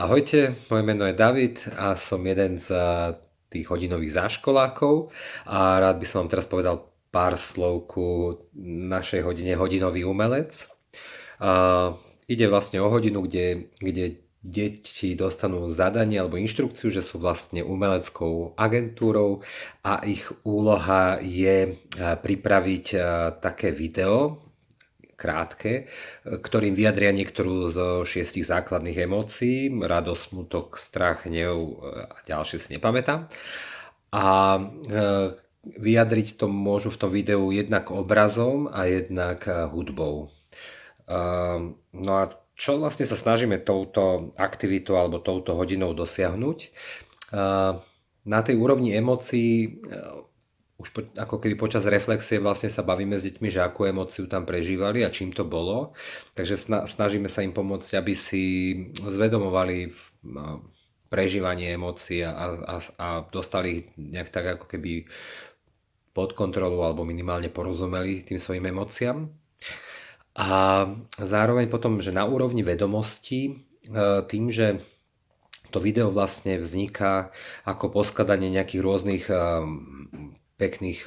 Ahojte, moje meno je David a som jeden z tých hodinových záškolákov a rád by som vám teraz povedal pár slov ku našej hodine Hodinový umelec. A ide vlastne o hodinu, kde deti dostanú zadanie alebo inštrukciu, že sú vlastne umeleckou agentúrou a ich úloha je pripraviť také video, krátke, ktorým vyjadria niektorú zo 6 základných emócií, radosť, smutok, strach, hnev a ďalšie si nepamätám. A vyjadriť to môžu v tom videu jednak obrazom a jednak hudbou. No a čo vlastne sa snažíme touto aktivitou alebo touto hodinou dosiahnuť? Na tej úrovni emócií ako keby počas reflexie vlastne sa bavíme s deťmi, že akú emóciu tam prežívali a čím to bolo. Takže snažíme sa im pomôcť, aby si zvedomovali prežívanie emócií a dostali ich nejak tak ako keby pod kontrolu alebo minimálne porozumeli tým svojim emóciám. A zároveň potom, že na úrovni vedomostí, tým, že to video vlastne vzniká ako poskladanie nejakých rôznych pekných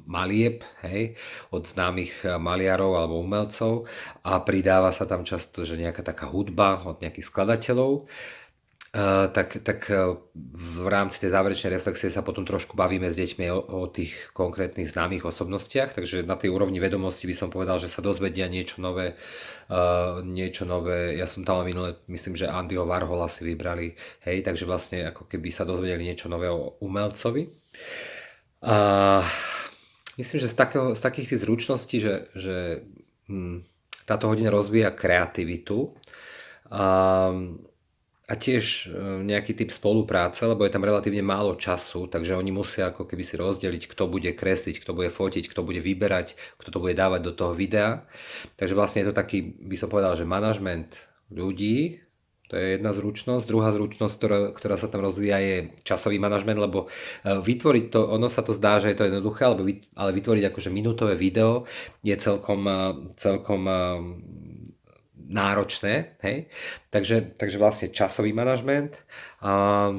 malieb, hej, od známych maliarov alebo umelcov a pridáva sa tam často, že nejaká taká hudba od nejakých skladateľov. Tak v rámci tej záverečnej reflexie sa potom trošku bavíme s deťmi o tých konkrétnych známych osobnostiach, takže na tej úrovni vedomosti by som povedal, že sa dozvedia niečo nové. Ja som tam minule, myslím, že Andyho Warhola si vybrali, hej, takže vlastne ako keby sa dozvedeli niečo nové o umelcovi. A myslím, že z takých tých zručností, že táto hodina rozvíja kreativitu a tiež nejaký typ spolupráce, lebo je tam relatívne málo času, takže oni musia ako keby si rozdeliť, kto bude kresliť, kto bude fotiť, kto bude vyberať, kto to bude dávať do toho videa. Takže vlastne je to taký, by som povedal, že manažment ľudí. To je jedna zručnosť. Druhá zručnosť, ktorá sa tam rozvíja, je časový manažment, lebo vytvoriť to, ono sa to zdá, že je to jednoduché, ale vytvoriť akože minútové video je celkom náročné. Hej? Takže vlastne časový manažment. A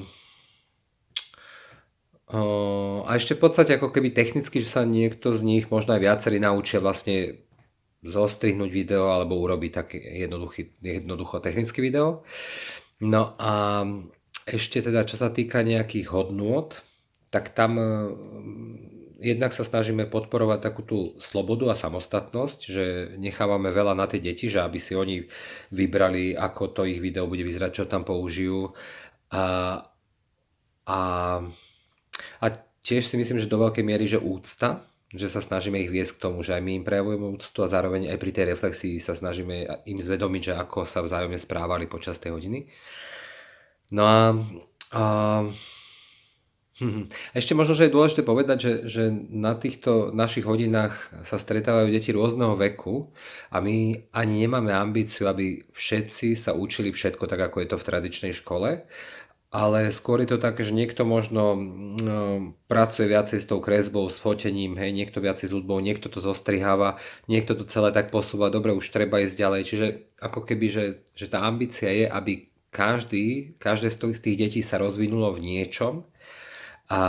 ešte v podstate ako keby technicky, že sa niekto z nich, možno aj viacerí naučia vlastne zostrihnúť video alebo urobiť také jednoducho technické video. No a ešte teda, čo sa týka nejakých hodnôt, tak tam jednak sa snažíme podporovať takú tú slobodu a samostatnosť, že nechávame veľa na tie deti, že aby si oni vybrali, ako to ich video bude vyzerať, čo tam použijú. A tiež si myslím, že do veľkej miery, že úcta, že sa snažíme ich viesť k tomu, že aj my im prejavujeme úctu a zároveň aj pri tej reflexii sa snažíme im zvedomiť, že ako sa vzájomne správali počas tej hodiny. No a ešte možno, že je dôležité povedať, že na týchto našich hodinách sa stretávajú deti rôzneho veku a my ani nemáme ambíciu, aby všetci sa učili všetko tak, ako je to v tradičnej škole. Ale skôr je to také, že niekto možno pracuje viacej s tou kresbou, s fotením, hej, niekto viacej s hudbou, niekto to zostriháva, niekto to celé tak posúva, dobre, už treba ísť ďalej. Čiže ako keby, že tá ambícia je, aby každé z tých detí sa rozvinulo v niečom a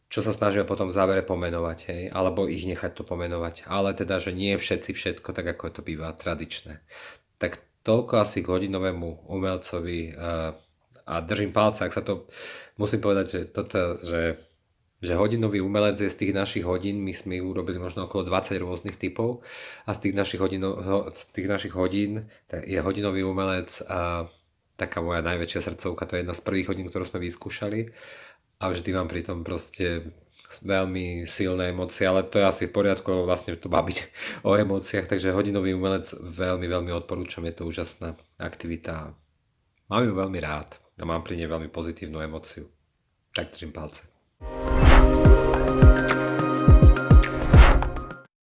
čo sa snažíme potom v závere pomenovať, hej, alebo ich nechať to pomenovať. Ale teda, že nie všetci všetko, tak ako to býva tradičné. Tak toľko asi k hodinovému umelcovi. A držím palce, ak sa to, musím povedať, že že hodinový umelec je z tých našich hodín, my sme urobili možno okolo 20 rôznych typov a z tých našich hodín je hodinový umelec a taká moja najväčšia srdcovka, to je jedna z prvých hodín, ktorú sme vyskúšali a vždy mám pri tom proste veľmi silné emócie, ale to je asi v poriadku, lebo vlastne to baviť o emóciách, takže hodinový umelec veľmi, veľmi odporúčam, je to úžasná aktivita. Mám ju veľmi rád a mám pri nej veľmi pozitívnu emóciu. Tak držím palce.